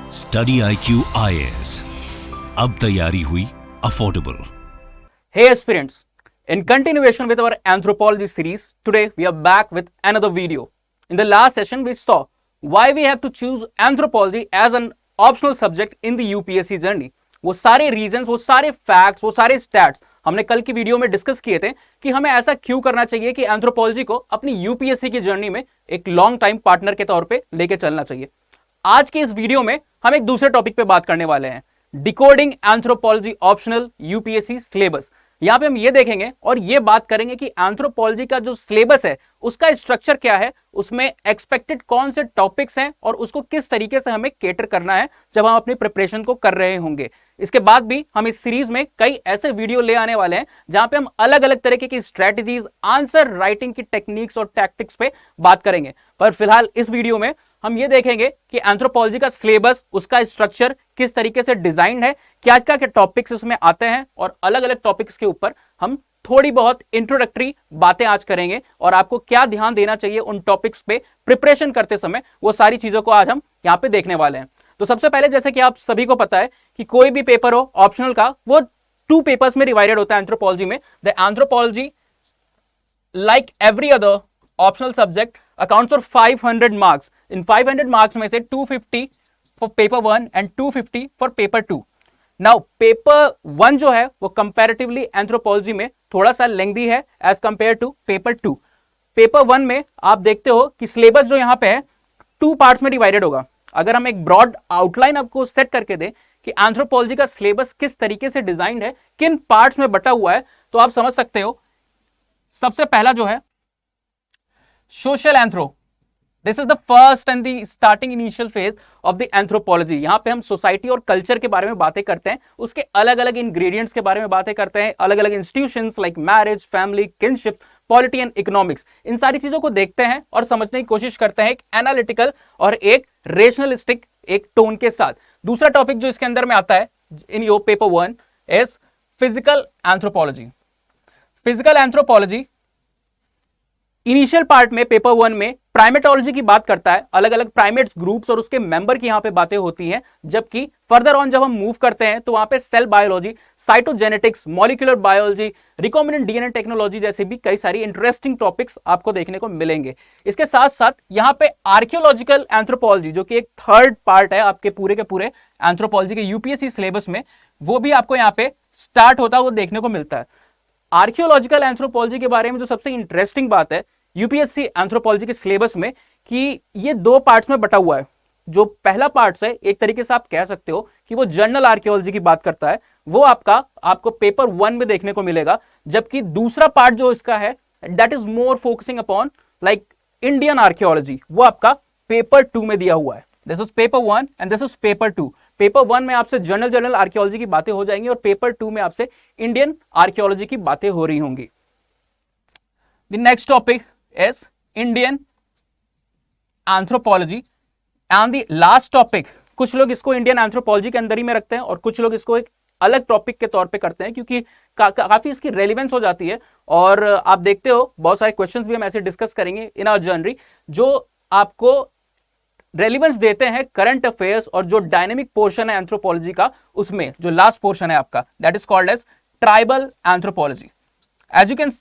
Study IQ IAS, अब तैयारी हुई affordable. Hey aspirants, in continuation with our anthropology series, today we are back with another video. In the last session we saw why we have to choose anthropology as an optional subject in the UPSC journey. वो सारे reasons, वो सारे facts, वो सारे stats हमने कल की video में डिस्कस किए थे कि हमें ऐसा क्यों करना चाहिए कि एंथ्रोपोलॉजी को अपनी यूपीएससी की जर्नी में एक लॉन्ग टाइम पार्टनर के तौर पे लेके चलना चाहिए। आज की इस वीडियो में हम एक दूसरे टॉपिक पे बात करने वाले हैं, decoding anthropology optional UPSC syllabus. यहां पे हम ये देखेंगे और ये बात करेंगे कि एंथ्रोपोलॉजी का जो सिलेबस है उसका स्ट्रक्चर क्या है, उसमें एक्सपेक्टेड कौन से टॉपिक्स हैं और उसको किस तरीके से हमें केटर करना है जब हम अपनी प्रिपरेशन को कर रहे होंगे। इसके बाद भी हम इस सीरीज में कई ऐसे वीडियो ले आने वाले हैं जहां पे हम अलग अलग तरीके की स्ट्रेटजीज, आंसर राइटिंग की टेक्निक्स और टैक्टिक्स पे बात करेंगे। पर फिलहाल इस वीडियो में हम ये देखेंगे कि एंथ्रोपोलॉजी का सिलेबस, उसका स्ट्रक्चर किस तरीके से डिजाइंड है, क्या क्या के टॉपिक्स उसमें आते हैं और अलग अलग टॉपिक्स के ऊपर हम थोड़ी बहुत इंट्रोडक्टरी बातें आज करेंगे और आपको क्या ध्यान देना चाहिए उन टॉपिक्स पे प्रिपरेशन करते समय, वो सारी चीजों को आज हम यहाँ पे देखने वाले हैं। तो सबसे पहले, जैसे कि आप सभी को पता है कि कोई भी पेपर हो ऑप्शनल का, वो 2 पेपर्स में डिवाइडेड होता है एंथ्रोपोलॉजी में। The anthropology, like every other optional subject, accounts for 500 marks. In 500 marks में से 250 for paper 1 and 250 for paper 2। Now paper 1 जो है वो कंपैरेटिवली एंथ्रोपोलॉजी में थोड़ा सा लेंथी है as compare to paper 2। Paper 1 में आप देखते हो कि सिलेबस जो यहाँ पे है 2 पार्ट्स में डिवाइडेड होगा। अगर हम एक ब्रॉड आउटलाइन आपको सेट करके दें कि एंथ्रोपोलॉजी का सिलेबस किस तरीके से डिजाइंड है, किन पार्ट्स में बटा हुआ है, तो आप समझ सकते हो। सबसे पहला जो है social anthro, this is the first and the starting initial phase of the anthropology. यहां पे हम सोसाइटी और कल्चर के बारे में बातें करते हैं, उसके अलग अलग इंग्रेडिएंट्स के बारे में बातें करते हैं, अलग अलग institutions like marriage, family, kinship, polity and economics, इन सारी चीजों को देखते हैं और समझने की कोशिश करते हैं एक एनालिटिकल और एक रेशनलिस्टिक एक टोन के साथ। दूसरा टॉपिक जो इसके अंदर में आता है in your paper 1 is physical anthropology. Physical anthropology initial part में पेपर 1 में प्राइमेटोलॉजी की बात करता है, अलग अलग प्राइमेट्स ग्रुप्स और उसके मेंबर की यहां पे बातें होती हैं। जबकि फर्दर ऑन जब हम मूव करते हैं तो वहां पे cell biology, cytogenetics, molecular biology, recombinant DNA technology जैसे भी कई सारी इंटरेस्टिंग टॉपिक्स आपको देखने को मिलेंगे। इसके साथ साथ यहां पे आर्कियोलॉजिकल एंथ्रोपोलॉजी, जो कि एक थर्ड पार्ट है आपके पूरे के पूरे एंथ्रोपोलॉजी के यूपीएससी सिलेबस में, वो भी आपको यहाँ पे स्टार्ट होता हुआ देखने को मिलता है। आर्कियोलॉजिकल एंथ्रोपोलॉजी के बारे में जो सबसे इंटरेस्टिंग बात है यूपीएससी एंथ्रोपोलॉजी के सिलेबस में कि ये 2 पार्ट्स में बटा हुआ है। जो पहला पार्ट है, एक तरीके से आप कह सकते हो कि वो जनरल आर्कियोलॉजी की बात करता है, वो आपको पेपर 1 में देखने को मिलेगा। जबकि दूसरा पार्ट जो इसका है that is more focusing upon like Indian archaeology, वो आपका पेपर 2 में दिया हुआ है। This is paper 1 and this is paper 2। Paper 1 में आपसे जनरल आर्कियोलॉजी की बातें हो जाएंगी और पेपर 2 में आपसे इंडियन आर्कियोलॉजी की बातें हो रही होंगी। The next topic is Indian anthropology and the last topic, कुछ लोग इसको इंडियन एंथ्रोपोलॉजी के अंदर ही में रखते हैं और कुछ लोग इसको एक अलग टॉपिक के तौर पे करते हैं क्योंकि काफी इसकी रेलिवेंस हो जाती है। और आप देखते हो बहुत सारे क्वेश्चंस भी हम ऐसे डिस्कस करेंगे इन आवर जर्नी जो आपको रेलिवेंस देते हैं करंट अफेयर्स और जो डायनेमिक पोर्शन है एंथ्रोपोलॉजी का, उसमें जो लास्ट पोर्शन है आपका that is called as tribal anthropology. As you can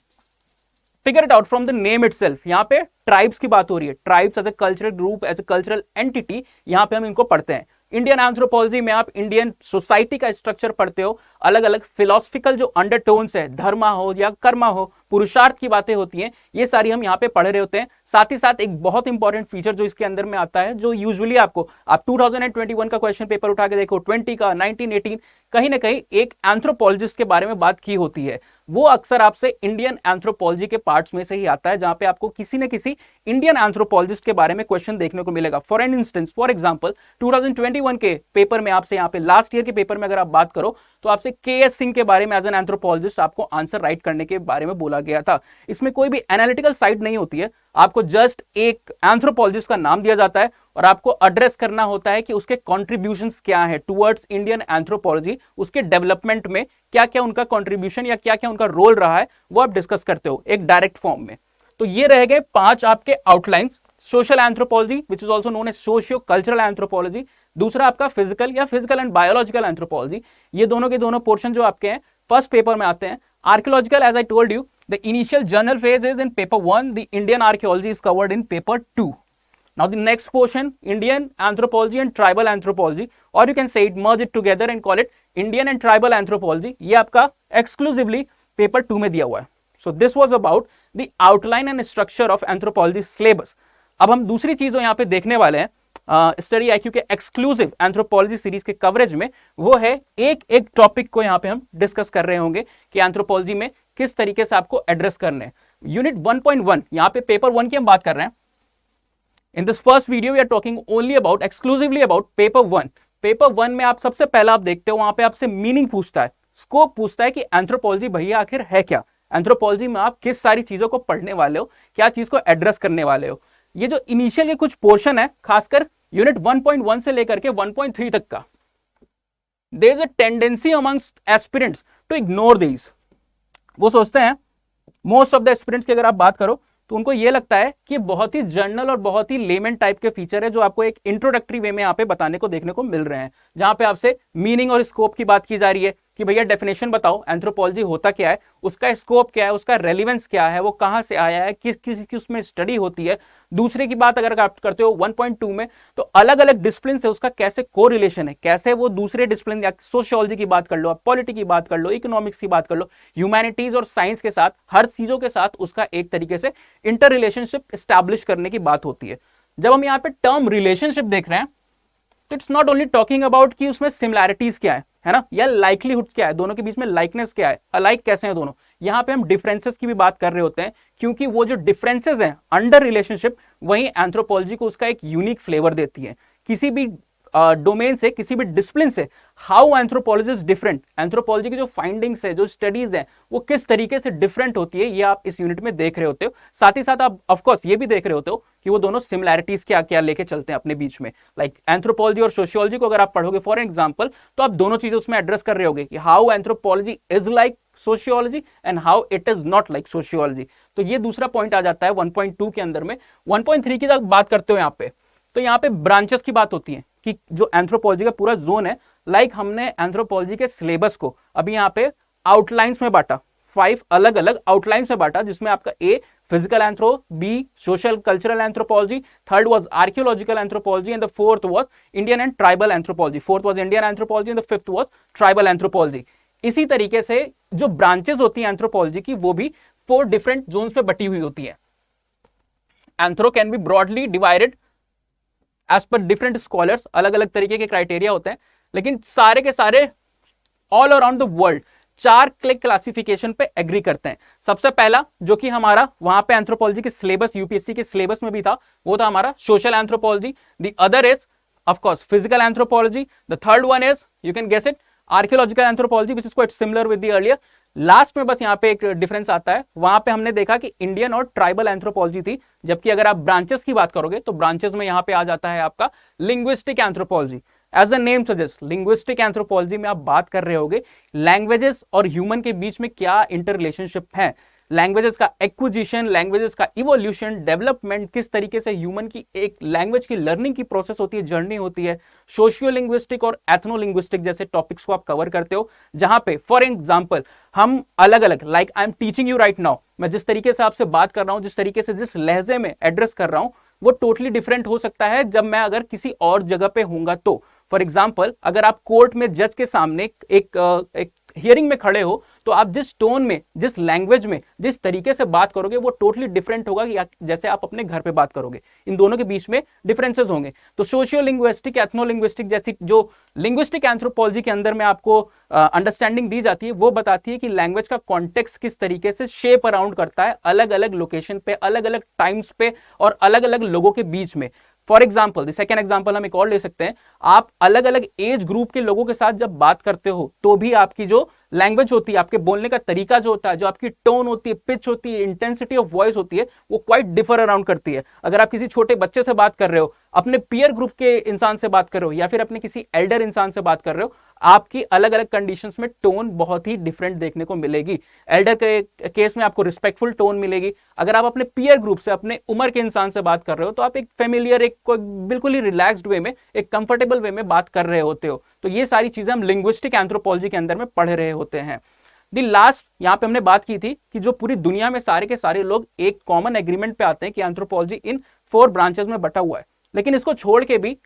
figure it out from the name itself, यहाँ पे ट्राइब्स की बात हो रही है। Tribes as a cultural group, as a cultural entity, यहाँ पे हम इनको पढ़ते हैं। इंडियन एंथ्रोपोलॉजी में आप इंडियन सोसाइटी का स्ट्रक्चर पढ़ते हो, अलग अलग फिलोसफिकल जो अंडरटोन्स है, धर्मा हो या कर्मा हो, पुरुषार्थ की बातें होती हैं, ये सारी हम यहाँ पे पढ़ रहे होते हैं। साथ ही साथ एक बहुत इंपॉर्टेंट फीचर जो इसके अंदर में आता है, जो यूजुअली आपको, आप 2021 का क्वेश्चन पेपर उठा के देखो, 20 का, 1918, कहीं ना कहीं एक एंथ्रोपोलॉजिस्ट के बारे में बात की होती है। वो अक्सर आपसे इंडियन एंथ्रोपोलॉजी के पार्ट्स में से ही आता है, जहां पे आपको किसी न किसी इंडियन एंथ्रोपोलॉजिस्ट के बारे में क्वेश्चन देखने को मिलेगा। For an instance, for example 2021 के पेपर में आपसे, यहाँ पे लास्ट ईयर के पेपर में अगर आप बात करो तो आपसे के.एस. सिंह के बारे में एज एन एंथ्रोपोलॉजिस्ट आपको आंसर राइट करने के बारे में बोला गया था। इसमें कोई भी एनालिटिकल साइड नहीं होती है, आपको जस्ट एक एंथ्रोपोलॉजिस्ट का नाम दिया जाता है और आपको एड्रेस करना होता है कि उसके कॉन्ट्रीब्यूशंस क्या है टुवर्ड्स इंडियन एंथ्रोपोलॉजी, उसके डेवलपमेंट में क्या क्या उनका कॉन्ट्रीब्यूशन या क्या क्या उनका रोल रहा है, वो आप डिस्कस करते हो एक डायरेक्ट फॉर्म में। तो ये रह गए 5 आपके outlines. Social anthropology, which is also known as socio cultural anthropology, दूसरा आपका फिजिकल या फिजिकल एंड बायोलॉजिकल एंथ्रोपोलॉजी। ये दोनों के दोनों पोर्शन जो आपके हैं फर्स्ट पेपर में आते हैं। Archaeological, as I told you, the initial general phase is in paper 1, the Indian archaeology is covered in paper 2. Now the next portion, Indian anthropology and tribal anthropology, or you can say it, merge it together and call it Indian and tribal anthropology. ये आपका exclusively paper 2 में दिया हुआ है. So this was about the outline and structure of anthropology syllabus. अब हम दूसरी चीज यहाँ पे देखने वाले हैं स्टडी IQ के एक्सक्लूसिव एंथ्रोपोलॉजी सीरीज के कवरेज में, वो है एक एक टॉपिक को यहाँ पे हम डिस्कस कर रहे होंगे कि एंथ्रोपोलॉजी में किस तरीके से आपको एड्रेस करने हैं। यूनिट 1.1, यहाँ पे पेपर 1 की हम बात कर रहे हैं। In this first video we are talking only about, exclusively about paper 1. Paper 1 में आप सबसे पहला आप देखते हो वहां पे आपसे मीनिंग पूछता है, स्कोप पूछता है कि एंथ्रोपोलॉजी भैया आखिर है क्या, एंथ्रोपोलॉजी में आप किस सारी चीजों को पढ़ने वाले हो, क्या चीज को एड्रेस करने वाले हो। ये जो इनिशियल ये कुछ पोर्शन है, खासकर यूनिट 1.1 से लेकर के 1.3 तक का, there is a tendency amongst aspirants to ignore these. वो सोचते हैं, मोस्ट ऑफ द एस्पिरेंट्स की अगर आप बात करो तो उनको ये लगता है कि बहुत ही जर्नल और बहुत ही लेमन टाइप के फीचर है जो आपको एक इंट्रोडक्टरी वे में यहाँ पे बताने को देखने को मिल रहे हैं, जहां पे आपसे मीनिंग और स्कोप की बात की जा रही है कि भैया डेफिनेशन बताओ, एंथ्रोपोलॉजी होता क्या है, उसका स्कोप क्या है, उसका रेलिवेंस क्या है, वो कहां से आया है, किस किस की उसमें स्टडी होती है। दूसरे की बात अगर आप करते हो 1.2 में, तो अलग अलग डिसिप्लिन से उसका कैसे को रिलेशन है, कैसे वो दूसरे डिसिप्लिन, या सोशियोलॉजी की बात कर लो, आप पॉलिटी की बात कर लो, इकोनॉमिक्स की बात कर लो, ह्यूमैनिटीज और साइंस के साथ, हर चीजों के साथ उसका एक तरीके से इंटर रिलेशनशिप स्टैब्लिश करने की बात होती है। जब हम यहाँ पे टर्म रिलेशनशिप देख रहे हैं तो it's not only talking about कि उसमें सिमिलैरिटीज क्या है ना, या लाइकलीहुड क्या है, दोनों के बीच में लाइकनेस क्या है, अलाइक कैसे हैं दोनों। यहाँ पे हम डिफरेंसेस की भी बात कर रहे होते हैं, क्योंकि वो जो डिफरेंसेस हैं अंडर रिलेशनशिप, वही एंथ्रोपोलॉजी को उसका एक यूनिक फ्लेवर देती है। किसी भी डोमेन से, किसी भी डिसिप्लिन से, how anthropology is different, anthropology की जो फाइंडिंग्स है, जो स्टडीज है, वो किस तरीके से डिफरेंट होती है, ये आप इस यूनिट में देख रहे होते हो। साथ ही साथ आप ऑफकोर्स ये भी देख रहे होते हो कि वो दोनों सिमिलैरिटीज क्या क्या लेके चलते हैं अपने बीच में। लाइक एंथ्रोपोलॉजी और सोशियोलॉजी को अगर आप पढ़ोगे फॉर एग्जाम्पल, तो आप दोनों चीजें उसमें एड्रेस कर रहे होगे कि how anthropology is like sociology and how it is not like sociology. तो ये दूसरा पॉइंट आ जाता है 1.2 के अंदर में। 1.3 की बात करते हो यहाँ पे, तो यहाँ पे ब्रांचेस की बात होती है कि जो एंथ्रोपोलॉजी का पूरा जोन है, लाइक हमने एंथ्रोपोलॉजी के सिलेबस को अभी यहाँ पे आउटलाइंस में बांटा, 5 अलग अलग आउटलाइंस में बांटा, जिसमें आपका A physical anthro, B social cultural anthropology, third was archaeological anthropology and the fourth was Indian and tribal anthropology. Fourth was Indian anthropology and the fifth was tribal anthropology. इसी तरीके से जो ब्रांचेस होती हैं एंथ्रोपोलॉजी की, वो भी 4 different zones पे बटी हुई होती है। Anthro can be broadly divided as per different scholars, अलग अलग तरीके के क्राइटेरिया होते हैं, लेकिन सारे के सारे all around the world 4 classification पे एग्री करते हैं। सबसे पहला जो कि हमारा वहां पे एंथ्रोपोलॉजी के सिलेबस, यूपीएससी के सिलेबस में भी था, वो था हमारा social anthropology. The other is of course physical anthropology. The third one is, you can guess it, archaeological anthropology, which is quite similar with the earlier. Last में बस यहाँ पे एक डिफरेंस आता है, वहां पे हमने देखा कि इंडियन और ट्राइबल एंथ्रोपोलॉजी थी, जबकि अगर आप ब्रांचेस की बात करोगे तो ब्रांचेस में यहाँ पे आ जाता है आपका linguistic anthropology. As a name suggest, linguistic anthropology में आप बात कर रहे होगे लैंग्वेजेस और ह्यूमन के बीच में क्या इंटर रिलेशनशिप है, लैंग्वेजेस का एक्विजिशन, लैंग्वेजेस का इवोल्यूशन, डेवलपमेंट, किस तरीके से ह्यूमन की एक लैंग्वेज की लर्निंग की प्रोसेस होती है, जर्नी होती है। सोशियो लिंग्विस्टिक और एथनो लिंग्विस्टिक जैसे टॉपिक्स को आप कवर करते हो, जहां पे फॉर एग्जांपल हम अलग अलग, like I am teaching you right now, मैं जिस तरीके से आपसे बात कर रहा हूं, जिस तरीके से जिस लहजे में एड्रेस कर रहा हूं, वो टोटली डिफरेंट हो सकता है जब मैं अगर किसी और जगह पे होऊंगा तो। फॉर एग्जाम्पल, अगर आप कोर्ट में जज के सामने एक हियरिंग में खड़े हो, तो आप जिस टोन में, जिस लैंग्वेज में, जिस तरीके से बात करोगे, वो टोटली डिफरेंट होगा कि जैसे आप अपने घर पे बात करोगे। इन दोनों के बीच में डिफरेंसेस होंगे। तो सोशियो लिंग्विस्टिक, एथनो लिंग्विस्टिक जैसी जो लिंग्विस्टिक एंथ्रोपोलॉजी के अंदर में आपको अंडरस्टैंडिंग दी जाती है, वो बताती है कि लैंग्वेज का कॉन्टेक्स्ट किस तरीके से शेप अराउंड करता है अलग अलग लोकेशन पे, अलग अलग टाइम्स पे और अलग अलग लोगों के बीच में। फॉर एग्जाम्पल, सेकेंड एग्जाम्पल हम एक और ले सकते हैं, आप अलग अलग एज ग्रुप के लोगों के साथ जब बात करते हो तो भी आपकी जो लैंग्वेज होती है, आपके बोलने का तरीका जो होता है, जो आपकी टोन होती है, पिच होती है, इंटेंसिटी ऑफ वॉइस होती है, वो क्वाइट डिफर अराउंड करती है। अगर आप किसी छोटे बच्चे से बात कर रहे हो, अपने पीयर ग्रुप के इंसान से बात कर रहे हो, या फिर अपने किसी एल्डर इंसान से बात कर रहे हो, आपकी अलग अलग कंडीशंस में टोन बहुत ही डिफरेंट देखने को मिलेगी। एल्डर के केस में आपको रिस्पेक्टफुल टोन मिलेगी। अगर आप अपने पीयर ग्रुप से, अपने उम्र के इंसान से बात कर रहे हो, तो आप एक फेमिलियर, एक बिल्कुल ही रिलैक्स्ड वे में, एक कंफर्टेबल वे में बात कर रहे होते हो। तो ये सारी चीजें हम लिंग्विस्टिक एंथ्रोपोलॉजी के अंदर में पढ़ रहे होते हैं। दी लास्ट यहां पे हमने बात की थी कि जो पूरी दुनिया में सारे के सारे लोग एक कॉमन एग्रीमेंट पे आते हैं कि एंथ्रोपोलॉजी इन 4 ब्रांचेस में बटा हुआ है। लेकिन इसको छोड़ के भी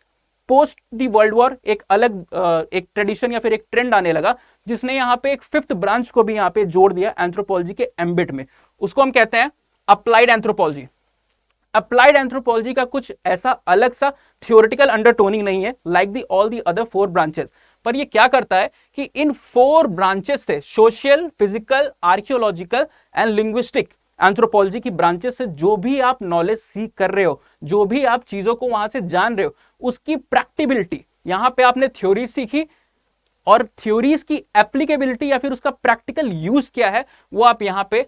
पोस्ट दी वर्ल्ड वॉर एक अलग एक ट्रेडिशन या फिर एक ट्रेंड आने लगा, जिसने यहाँ पे एक 5th ब्रांच को भी यहाँ पे जोड़ दिया एंथ्रोपोलॉजी के एम्बिट में। उसको हम कहते हैं अप्लाइड एंथ्रोपोलॉजी। अप्लाइड एंथ्रोपोलॉजी का कुछ ऐसा अलग सा थियोरेटिकल अंडरटोनिंग नहीं है like the all the other 4 branches, पर ये क्या करता है कि इन 4 ब्रांचेस से, social, physical, archaeological and linguistic anthropology की ब्रांचेस से जो भी आप नॉलेज सीख कर रहे हो, जो भी आप चीजों को वहां से जान रहे हो, उसकी प्रैक्टिबिलिटी, यहां पे आपने थ्योरी सीखी और थ्योरीज की एप्लीकेबिलिटी या फिर उसका प्रैक्टिकल यूज क्या है, वो आप यहां पे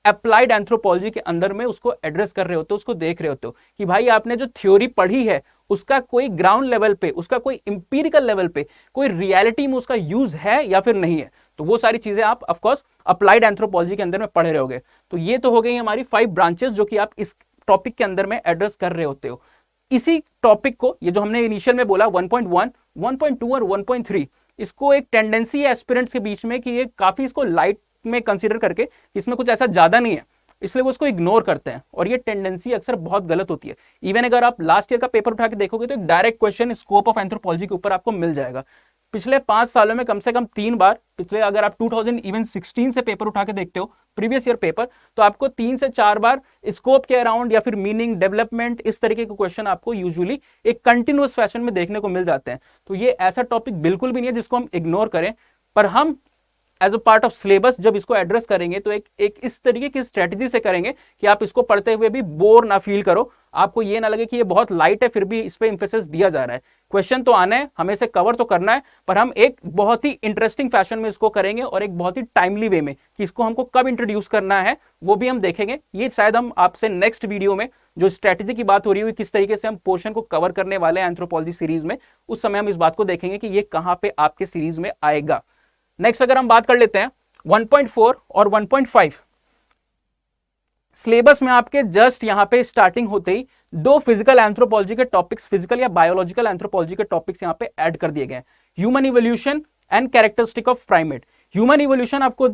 अप्लाइड एंथ्रोपोलॉजी के अंदर में उसको एड्रेस कर रहे होते हो, उसको देख रहे होते हो कि भाई आपने जो थ्योरी पढ़ी है उसका कोई ग्राउंड लेवल पे, उसका कोई इंपीरिकल लेवल पे, कोई रियलिटी में उसका यूज है या फिर नहीं है। तो वो सारी चीजें आप ऑफ कोर्स अप्लाइड एंथ्रोपोलॉजी के अंदर में पढ़े रहोगे। तो ये तो हो गई हमारी 5 ब्रांचेस जो कि आप इस टॉपिक के अंदर में एड्रेस कर रहे होते हो। इसी टॉपिक को, ये जो हमने इनिशियल में बोला 1.1, 1.2 और 1.3, इसको एक टेंडेंसी है एस्पिरेंट्स के बीच में कि ये काफी इसको लाइट में कंसीडर करके इसमें कुछ ऐसा ज्यादा नहीं है, इसलिए वो इसको इग्नोर करते हैं, और ये टेंडेंसी अक्सर बहुत गलत होती है। इवन अगर आप लास्ट ईयर का पेपर उठा के देखोगे तो एक direct question scope of anthropology के ऊपर आपको मिल जाएगा। पिछले 5 सालों में कम से कम 3 बार, पिछले अगर आप 2016 से पेपर उठा के देखते हो, प्रीवियस ईयर पेपर, तो आपको 3 से 4 बार स्कोप के अराउंड या फिर मीनिंग, डेवलपमेंट, इस तरीके के क्वेश्चन आपको यूजुअली एक कंटिन्यूअस फैशन में देखने को मिल जाते हैं। तो ये ऐसा टॉपिक बिल्कुल भी नहीं है जिसको हम इग्नोर करें, पर हम as a part of syllabus जब इसको एड्रेस करेंगे तो एक इस तरीके की स्ट्रेटजी से करेंगे कि आप इसको पढ़ते हुए भी बोर ना फील करो, आपको ये ना लगे कि ये बहुत लाइट है फिर भी इस पे इंफेसिस दिया जा रहा है। क्वेश्चन तो आना है, हमें इसे कवर तो करना है, पर हम एक बहुत ही इंटरेस्टिंग फैशन में इसको करेंगे और एक बहुत ही टाइमली वे में कि इसको हमको कब इंट्रोड्यूस करना है वो भी हम देखेंगे। ये शायद हम आपसे नेक्स्ट वीडियो में जो स्ट्रेटजी की बात हो रही है, किस तरीके से हम पोर्शन को कवर करने वाले हैं एंथ्रोपोलॉजी सीरीज में, उस समय हम इस बात को देखेंगे कि ये कहां पे आपके सीरीज में आएगा। नेक्स्ट अगर हम बात कर लेते हैं 1.4 और 1.5, सिलेबस में आपके जस्ट यहां पे स्टार्टिंग होते ही 2 फिजिकल एंथ्रोपोलॉजी के टॉपिक्स, फिजिकल या बायोलॉजिकल एंथ्रोपोलॉजी के टॉपिक्स यहां पे ऐड कर दिए गए हैं, human evolution and characteristic of primate. Human evolution आपको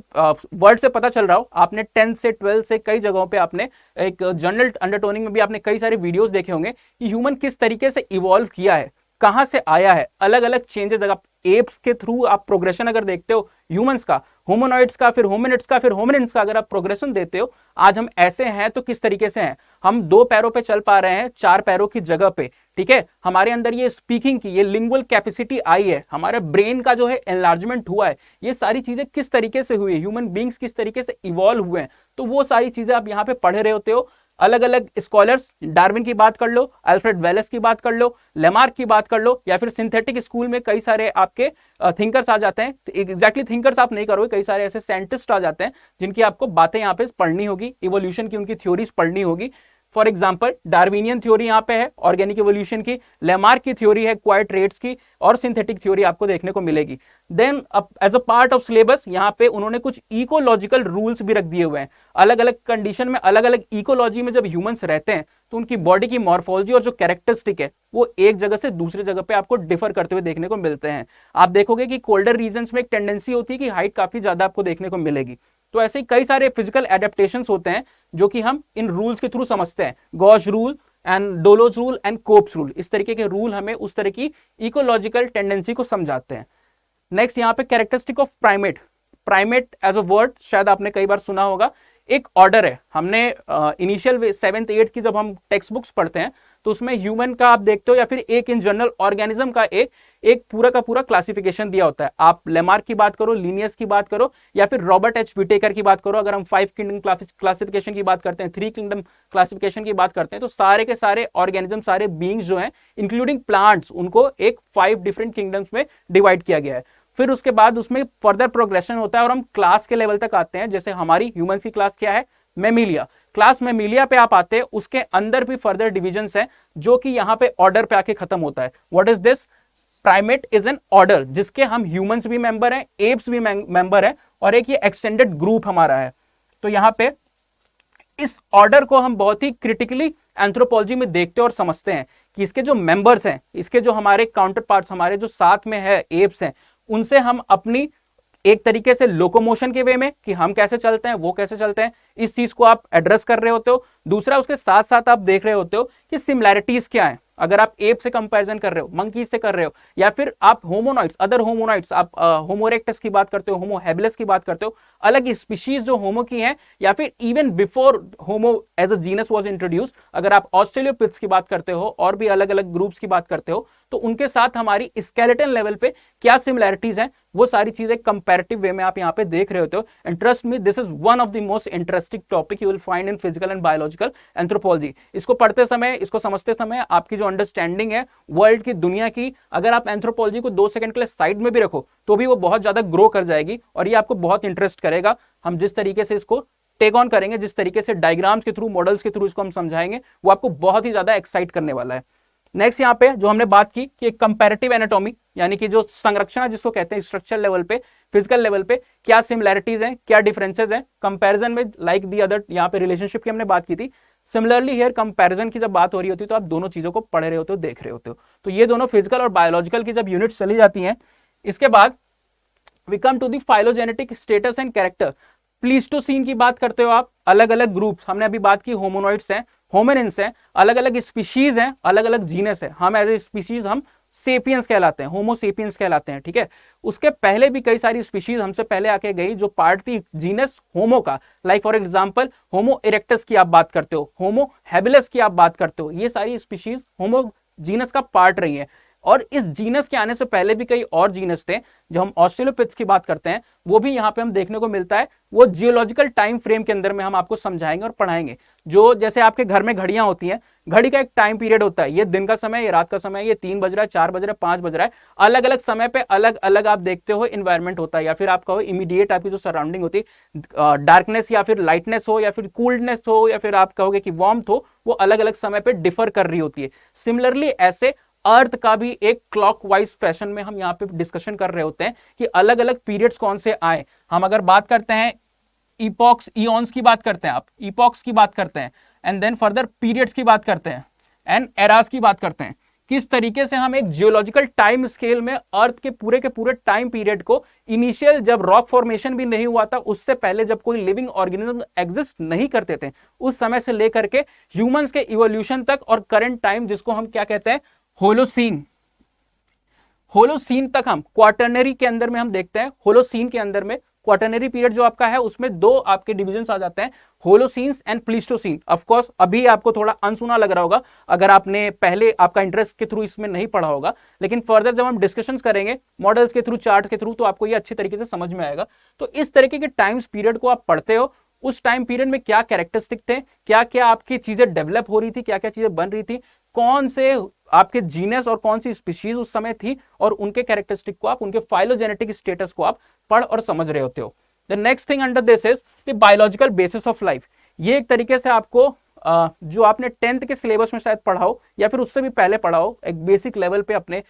वर्ड से पता चल रहा हो, आपने 10th से 12th से कई जगहों पे आपने एक जनरल अंडरटोनिंग में भी आपने कई सारे वीडियोस देखे होंगे कि ह्यूमन किस तरीके से इवॉल्व किया है, कहां से आया है, अलग अलग चेंजेस। अगर एप्स के थ्रू आप प्रोग्रेशन अगर देखते हो ह्यूमंस का, होमोनॉइड्स का, फिर होमिनिड्स का, फिर होमिनिड्स का, अगर आप प्रोग्रेशन देते हो, आज हम ऐसे हैं तो किस तरीके से हैं, हम 2 पैरों पे चल पा रहे हैं 4 पैरों की जगह पे, ठीक है, हमारे अंदर ये स्पीकिंग की, ये लिंगुअल कैपेसिटी आई है, हमारे ब्रेन का जो है एनलार्जमेंट हुआ है, ये सारी चीजें किस तरीके से हुई है, ह्यूमन बींग्स किस तरीके से इवॉल्व हुए हैं, तो वो सारी चीजें आप यहाँ पे पढ़ रहे होते हो। अलग अलग स्कॉलर्स, डार्विन की बात कर लो, अल्फ्रेड वेलेस की बात कर लो, लेमार्क की बात कर लो, या फिर सिंथेटिक स्कूल में कई सारे आपके थिंकर्स आ जाते हैं। एग्जैक्टली थिंकर्स आप नहीं करोगे, कई सारे ऐसे साइंटिस्ट आ जाते हैं जिनकी आपको बातें यहाँ पे पढ़नी होगी, इवोल्यूशन की उनकी थ्योरीज पढ़नी होगी। फॉर एग्जाम्पल डार्विनियन थ्योरी यहाँ पे है ऑर्गेनिक इवोल्यूशन की, लेमार्क की थ्योरी है क्वाइट रेट्स की, और सिंथेटिक थ्योरी आपको देखने को मिलेगी। Then as a part of syllabus यहाँ पे उन्होंने कुछ इकोलॉजिकल रूल्स भी रख दिए हुए हैं। अलग अलग कंडीशन में, अलग अलग इकोलॉजी में जब ह्यूमंस रहते हैं तो उनकी बॉडी की मॉर्फोलॉजी और जो कैरेक्टरिस्टिक है वो एक जगह से दूसरी जगह पे आपको डिफर करते हुए देखने को मिलते हैं। आप देखोगे कि कोल्डर रीजन्स में एक टेंडेंसी होती है कि हाइट काफी ज्यादा आपको देखने को मिलेगी। तो ऐसे ही कई सारे फिजिकल एडेप्टेशंस होते हैं जो कि हम इन रूल्स के थ्रू समझते हैं। Gause rule and Dollo's rule and Cope's rule, इस तरीके के रूल हमें उस तरह की इकोलॉजिकल टेंडेंसी को समझाते हैं। नेक्स्ट यहाँ पे characteristic of primate. Primate as a word शायद आपने कई बार सुना होगा, एक ऑर्डर है। हमने इनिशियल 7th 8th की जब हम टेक्स्ट बुक्स पढ़ते हैं तो उसमें ह्यूमन का आप देखते हो या फिर एक इन जनरल ऑर्गेनिज्म का एक पूरा का पूरा क्लासिफिकेशन दिया होता है। आप लेमार्क की बात करो, लिनियस की बात करो, या फिर रॉबर्ट एच विटेकर की बात करो, अगर हम 5 किंगडम क्लासिफिकेशन की बात करते हैं, 3 किंगडम क्लासिफिकेशन की बात करते हैं, तो सारे के सारे ऑर्गेनिज्म, सारे बींग्स जो हैं इंक्लूडिंग प्लांट्स, उनको एक 5 डिफरेंट किंगडम्स में डिवाइड किया गया है। फिर उसके बाद उसमें फर्दर प्रोग्रेशन होता है और हम क्लास के लेवल तक आते हैं। जैसे हमारी ह्यूमंस की क्लास क्या है, मेमिलिया। क्लास मेमिलिया पे आप आते हैं, उसके अंदर भी फर्दर डिविजन्स हैं जो कि यहाँ पे ऑर्डर पे आके खत्म होता है। What is this? Primate is an order जिसके हम ह्यूमंस भी मेंबर हैं, एप्स भी मेंबर हैं, और एक ये एक्सटेंडेड ग्रुप हमारा है। तो यहाँ पे इस ऑर्डर को हम बहुत ही क्रिटिकली एंथ्रोपोलॉजी में देखते हैं और समझते हैं कि इसके जो मेंबर्स हैं, इसके जो हमारे काउंटर पार्ट्स, हमारे जो साथ में है एप्स हैं, उनसे हम अपनी एक तरीके से लोकोमोशन के वे में कि हम कैसे चलते हैं, वो कैसे चलते हैं, इस चीज को आप एड्रेस कर रहे होते हो। दूसरा, उसके साथ साथ आप देख रहे होते हो कि सिमिलैरिटीज क्या है। अगर आप एप से कंपैरिजन कर रहे हो, मंकीज से कर रहे हो, या फिर आप होमोनॉइड्स, अदर होमोनॉइड्स, आप होमो इरेक्टस की बात करते हो, होमो हैबिलिस की बात करते हो, अलग स्पीशीज जो होमो की हैं, या फिर even before Homo as a genus was introduce, अगर आप ऑस्ट्रेलियोपिथेक्स की बात करते हो और भी अलग अलग ग्रुप्स की बात करते हो, तो उनके साथ हमारी स्केलेटन लेवल पे क्या सिमिलैरिटीज हैं, वो सारी चीजें कंपैरेटिव वे में आप यहाँ पे देख रहे होते हो। And trust me, this is one of the most interesting topic you will find in physical and biological anthropology. इसको पढ़ते समय, इसको समझते समय आपकी जो अंडरस्टैंडिंग है वर्ल्ड की, दुनिया की, अगर आप एंथ्रोपोलॉजी को 2 सेकंड के लिए साइड में भी रखो तो भी वो बहुत ज्यादा ग्रो कर जाएगी और ये आपको बहुत इंटरेस्ट करेगा। हम जिस तरीके से इसको टेक ऑन करेंगे, जिस तरीके से डायग्राम्स के थ्रू, मॉडल्स के थ्रू इसको हम समझाएंगे, वो आपको बहुत ही ज्यादा एक्साइट करने वाला है। नेक्स्ट यहाँ पे जो हमने बात की कि कंपैरेटिव एनाटॉमी, यानी कि जो संरचना है जिसको कहते हैं स्ट्रक्चर लेवल पे, फिजिकल लेवल पे क्या सिमिलैरिटीज हैं, क्या डिफरेंसेस हैं कंपैरिजन में, लाइक दी अदर, यहाँ पे रिलेशनशिप की हमने बात की थी। सिमिलरली हियर कंपैरिजन की जब बात हो रही होती है तो आप दोनों चीजों को पढ़ रहे होते हो, देख रहे होते हो। तो ये दोनों फिजिकल और बायोलॉजिकल की जब यूनिट्स चली जाती हैं, इसके बाद we come to the phylogenetic status and character. Pleistocene की बात करते हो आप, अलग अलग ग्रुप्स, हमने अभी बात की होमोनॉइड्स हैं, होमिनिन्स हैं, अलग अलग स्पीशीज हैं, अलग अलग जीनस है। हम एज ए स्पीशीज हम सेपियंस कहलाते हैं, होमो सेपियंस कहलाते हैं, ठीक है। उसके पहले भी कई सारी स्पीशीज हमसे पहले आके गई जो पार्ट थी जीनस होमो का, like for example homo erectus की आप बात करते हो, होमो हैबिलिस की आप बात करते हो, ये सारी स्पीशीज होमो जीनस का पार्ट रही है। और इस जीनस के आने से पहले भी कई और जीनस थे, जो हम ऑस्ट्रेलोपिथेक्स की बात करते हैं, वो भी यहाँ पे हम देखने को मिलता है। वो जियोलॉजिकल टाइम फ्रेम के अंदर में हम आपको समझाएंगे और पढ़ाएंगे। जो जैसे आपके घर में घड़ियां होती हैं, घड़ी का एक टाइम पीरियड होता है, ये दिन का समय, ये रात का समय, ये 3 बज रहा है, 4 बज रहा है, 5 बज रहा है, अलग अलग समय पे अलग अलग आप देखते हो इन्वायरमेंट होता है, या फिर आप कहो इमीडिएट आपकी जो सराउंडिंग होती है, डार्कनेस या फिर लाइटनेस हो या फिर कूल्डनेस हो या फिर आप कहोगे कि वार्मथ हो, वो अलग अलग समय पे डिफर कर रही होती है। सिमिलरली ऐसे अर्थ का भी एक क्लॉकवाइज फैशन में हम यहाँ पे डिस्कशन कर रहे होते हैं कि अलग अलग पीरियड्स कौन से आए। हम अगर बात करते हैं इपॉक्स, इयॉन्स की बात करते हैं, आप इपॉक्स की बात करते हैं, एंड देन फर्दर पीरियड्स की बात करते हैं, एंड एरास की बात करते हैं, किस तरीके से हम एक जियोलॉजिकल टाइम स्केल में अर्थ के पूरे टाइम पीरियड को, इनिशियल जब रॉक फॉर्मेशन भी नहीं हुआ था, उससे पहले जब कोई लिविंग ऑर्गेनिज्म एग्जिस्ट नहीं करते थे, उस समय से लेकर के ह्यूमंस के इवोल्यूशन तक, और करंट टाइम जिसको हम क्या कहते हैं, होलोसीन, होलोसीन तक हम क्वाटरनरी के अंदर में हम देखते हैं। होलोसीन के अंदर में क्वाटरनरी पीरियड जो आपका है, उसमें 2 आपके डिविजन्स आ जाते हैं, होलोसीन्स एंड प्लीस्टोसीन। ऑफ कोर्स अभी आपको थोड़ा अनसुना लग रहा होगा अगर आपने पहले आपका इंटरेस्ट के थ्रू इसमें नहीं पढ़ा होगा, लेकिन फर्दर जब हम डिस्कशंस करेंगे मॉडल्स के थ्रू, चार्ट्स के थ्रू, तो आपको ये अच्छी तरीके से समझ में आएगा। तो इस तरीके के टाइम्स पीरियड को आप पढ़ते हो, उस टाइम पीरियड में क्या कैरेक्टरिस्टिक थे, क्या क्या आपकी चीजें डेवलप हो रही थी, क्या क्या चीजें बन रही थी, कौन से आपके जीनस और कौन सी स्पीशीज उस समय थी, और उनके कैरेक्टरिस्टिक को आप, उनके फाइलोजेनेटिक स्टेटस को आप पढ़ और समझ रहे होते हो। The next thing under this is the biological basis of life. ये एक तरीके से आपको जो आपने 10th के सिलेबस में शायद पढ़ा हो या फिर उससे भी पहले पढ़ा हो, एक बेसिक लेवल पे अपने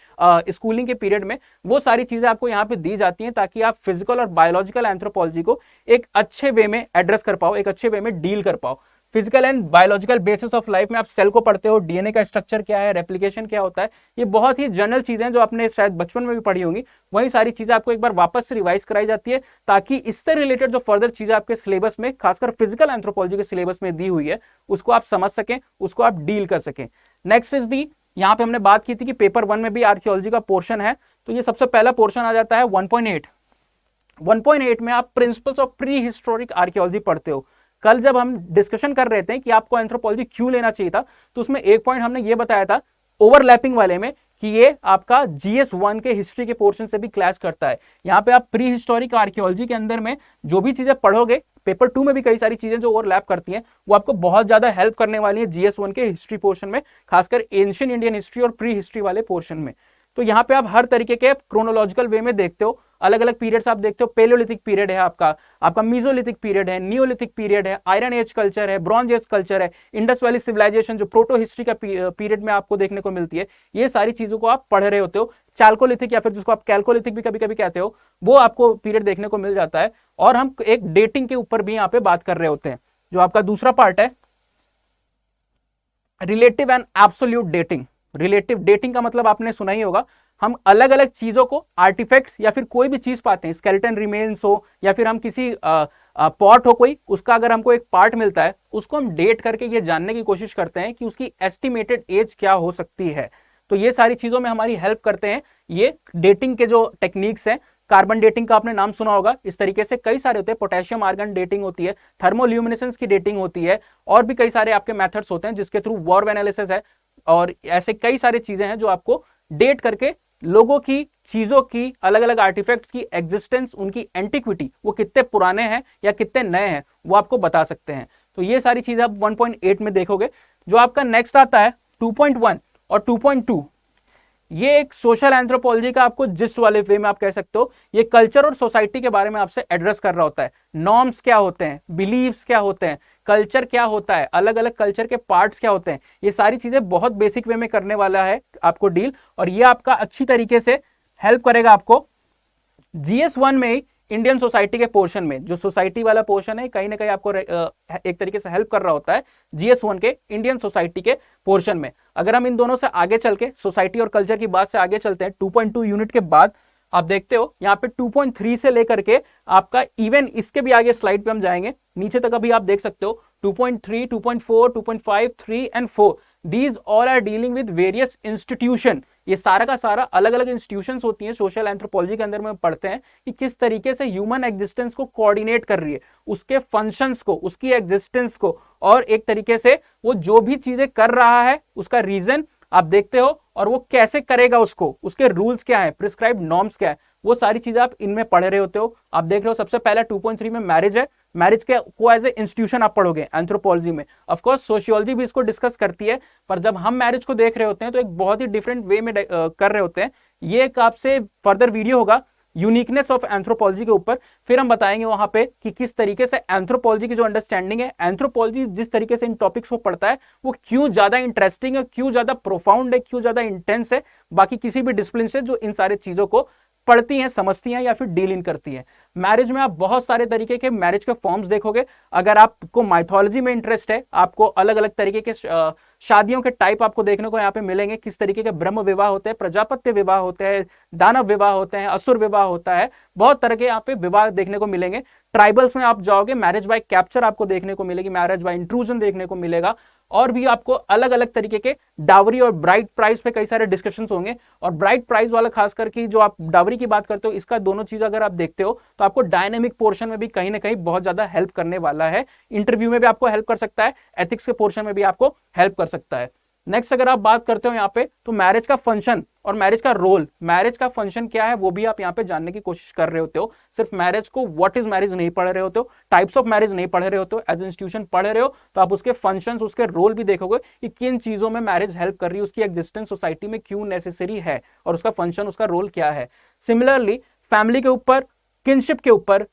स्कूलिंग के पीरियड में, वो सारी चीजें आपको यहाँ पे दी जाती हैं ताकि आप फिजिकल और बायोलॉजिकल एंथ्रोपोलॉजी को एक अच्छे वे में एड्रेस कर पाओ, एक अच्छे वे में डील कर पाओ। Physical and biological basis of life में आप सेल को पढ़ते हो, डीएनए का स्ट्रक्चर क्या है, रेप्लिकेशन क्या होता है, ये बहुत ही जनरल चीजें जो आपने शायद बचपन में भी पढ़ी होंगी, वही सारी चीजें आपको एक बार वापस से रिवाइज कराई जाती है ताकि इससे रिलेटेड जो फर्दर चीजें आपके सिलेबस में, खासकर फिजिकल एंथ्रोपोलॉजी के सिलेबस में दी हुई है, उसको आप समझ सकें, उसको आप डील कर सकें। नेक्स्ट इज दी, यहाँ पे हमने बात की थी कि पेपर 1 में भी आर्कियोलॉजी का पोर्शन है, तो ये सबसे पहला पोर्शन आ जाता है 1.8। 1.8 में आप principles of pre historic archaeology पढ़ते हो। कल जब हम डिस्कशन कर रहे थे कि आपको एंथ्रोपोलॉजी क्यों लेना चाहिए था, तो उसमें एक पॉइंट हमने ये बताया था ओवरलैपिंग वाले में कि ये आपका GS1 के हिस्ट्री के पोर्शन से भी क्लैश करता है। यहाँ पे आप प्री हिस्टोरिक आर्कियोलॉजी के अंदर में जो भी चीजें पढ़ोगे, पेपर 2 में भी कई सारी चीजें जो ओवरलैप करती हैं, वो आपको बहुत ज्यादा हेल्प करने वाली है GS1 के हिस्ट्री पोर्शन में, खासकर एंशिएंट इंडियन हिस्ट्री और प्री हिस्ट्री वाले पोर्शन में। तो यहाँ पे आप हर तरीके के क्रोनोलॉजिकल वे में देखते हो, अलग अलग पीरियड्स आप देखते हो, पेलियोलिथिक पीरियड है आपका मीजोलिथिक पीरियड है, नियोलिथिक पीरियड है, आयरन एज कल्चर है, ब्रॉन्ज एज कल्चर है, इंडस वैली सिविलाइजेशन जो प्रोटो हिस्ट्री का पीरियड में आपको देखने को मिलती है। ये सारी चीजों को आप पढ़ रहे होते हो। चाल्कोलिथिक या फिर जिसको आप कैल्कोलिथिक भी कभी कभी कहते हो, वो आपको पीरियड देखने को मिल जाता है। और हम एक डेटिंग के ऊपर भी यहाँ पे बात कर रहे होते हैं। जो आपका दूसरा पार्ट है relative and absolute dating. Relative dating का मतलब आपने सुना ही होगा, हम अलग अलग चीजों को, आर्टिफैक्ट्स या फिर कोई भी चीज पाते हैं, स्केलेटन रिमेन्स हो या फिर हम किसी पॉट हो कोई, उसका अगर हमको एक पार्ट मिलता है, उसको हम डेट करके ये जानने की कोशिश करते हैं कि उसकी एस्टिमेटेड एज क्या हो सकती है। तो ये सारी चीजों में हमारी हेल्प करते हैं ये डेटिंग के जो टेक्निक्स हैं। कार्बन डेटिंग का आपने नाम सुना होगा। इस तरीके से कई सारे होते हैं, पोटेशियम आर्गन डेटिंग होती है, थर्मोल्यूमिनेसेंस की डेटिंग होती है, और भी कई सारे आपके मेथड्स होते हैं जिसके थ्रू वॉर्व एनालिसिस है, और ऐसे कई सारी चीजें हैं जो आपको डेट करके लोगों की, चीजों की, अलग अलग आर्टिफैक्ट्स की एग्जिस्टेंस, उनकी एंटिक्विटी, वो कितने पुराने हैं या कितने नए हैं, वो आपको बता सकते हैं। तो ये सारी चीजें आप 1.8 में देखोगे। जो आपका नेक्स्ट आता है 2.1 और 2.2, ये एक सोशल एंथ्रोपोलॉजी का आपको जिस्ट वाले वे में आप कह सकते हो, ये कल्चर और सोसाइटी के बारे में आपसे एड्रेस कर रहा होता है। नॉर्म्स क्या होते हैं, बिलीव्स क्या होते हैं, कल्चर क्या होता है, अलग अलग कल्चर के पार्ट्स क्या होते हैं, ये सारी चीजें बहुत बेसिक वे में करने वाला है आपको डील। और ये आपका अच्छी तरीके से हेल्प करेगा आपको GS1 में ही, इंडियन सोसाइटी के पोर्शन में। जो सोसाइटी वाला पोर्शन है कहीं ना कहीं आपको एक तरीके से हेल्प कर रहा होता है GS1 के इंडियन सोसाइटी के पोर्शन में। अगर हम इन दोनों से आगे चल के, सोसाइटी और कल्चर की बात से आगे चलते हैं, 2.2 यूनिट के बाद आप देखते हो यहाँ पे 2.3 से लेकर के आपका इवन इसके भी आगे स्लाइड पे हम जाएंगे, नीचे तक अभी आप देख सकते हो 2.3, 2.4, 2.5, 3 and 4, these all are dealing with various institution. ये सारा का सारा अलग अलग इंस्टीट्यूशंस होती हैं सोशल एंथ्रोपोलॉजी के अंदर में पढ़ते हैं कि किस तरीके से ह्यूमन एग्जिस्टेंस को कोऑर्डिनेट कर रही है, उसके फंक्शंस को, उसकी एग्जिस्टेंस को, और एक तरीके से वो जो भी चीजें कर रहा है उसका रीजन आप देखते हो, और वो कैसे करेगा उसको, उसके रूल्स क्या है, प्रिस्क्राइब्ड नॉर्म्स क्या है, वो सारी चीजें आप इनमें पढ़ रहे होते हो। आप देख रहे हो सबसे पहला 2.3 में मैरिज है, मैरिज के को एज ए इंस्टीट्यूशन आप पढ़ोगे एंथ्रोपोलॉजी में। ऑफ कोर्स सोशियोलॉजी भी इसको डिस्कस करती है, पर जब हम मैरिज को देख रहे होते हैं तो एक बहुत ही डिफरेंट वे में कर रहे होते हैं। ये एक आपसे फर्दर वीडियो होगा यूनिकनेस ऑफ एंथ्रोपोलॉजी के ऊपर, फिर हम बताएंगे वहां पे कि किस तरीके से एंथ्रोपोलॉजी की जो अंडरस्टैंडिंग है, एंथ्रोपोलॉजी जिस तरीके से इन टॉपिक्स को पढ़ता है वो क्यों ज्यादा इंटरेस्टिंग है, क्यों ज्यादा प्रोफाउंड है, क्यों ज्यादा इंटेंस है बाकी किसी भी डिसिप्लिन से जो इन सारे चीजों को पढ़ती हैं, समझती हैं या फिर डील इन करती हैं। मैरिज में आप बहुत सारे तरीके के मैरिज के फॉर्म्स देखोगे। अगर आपको माइथोलॉजी में इंटरेस्ट है, आपको अलग अलग तरीके के शादियों के टाइप आपको देखने को यहाँ पे मिलेंगे, किस तरीके के ब्रह्म विवाह होते हैं, प्रजापत्य विवाह होते हैं, दानव विवाह होते हैं, असुर विवाह होता है, बहुत तरह के यहाँ पे विवाह देखने को मिलेंगे। ट्राइबल्स में आप जाओगे, मैरिज बाय कैप्चर आपको देखने को मिलेगी, मैरिज बाय इंट्रूजन देखने को मिलेगा, और भी आपको अलग अलग तरीके के डावरी और ब्राइड प्राइस पे कई सारे डिस्कशंस होंगे। और ब्राइड प्राइस वाला खास करके जो आप डावरी की बात करते हो, इसका दोनों चीज अगर आप देखते हो तो आपको डायनेमिक पोर्शन में भी कहीं ना कहीं बहुत ज्यादा हेल्प करने वाला है। इंटरव्यू में भी आपको हेल्प कर सकता है, एथिक्स के पोर्शन में भी आपको हेल्प कर सकता है। नेक्स्ट अगर आप बात करते हो यहाँ पे, तो मैरिज का फंक्शन और मैरिज का रोल, मैरिज का फंक्शन क्या है वो भी आप यहाँ पे जानने की कोशिश कर रहे होते हो। सिर्फ मैरिज को व्हाट इज मैरिज नहीं पढ़ रहे होते हो, टाइप्स ऑफ मैरिज नहीं पढ़ रहे होते हो, एज इंस्टीट्यूशन पढ़ रहे हो, तो आप उसके फंक्शंस, उसके रोल भी देखोगे कि किन चीजों में मैरिज हेल्प कर रही है, उसकी एग्जिस्टेंस सोसाइटी में क्यों नेसेसरी है, और उसका फंक्शन, उसका रोल क्या है। सिमिलरली फैमिली के ऊपर, किनशिप के ऊपर,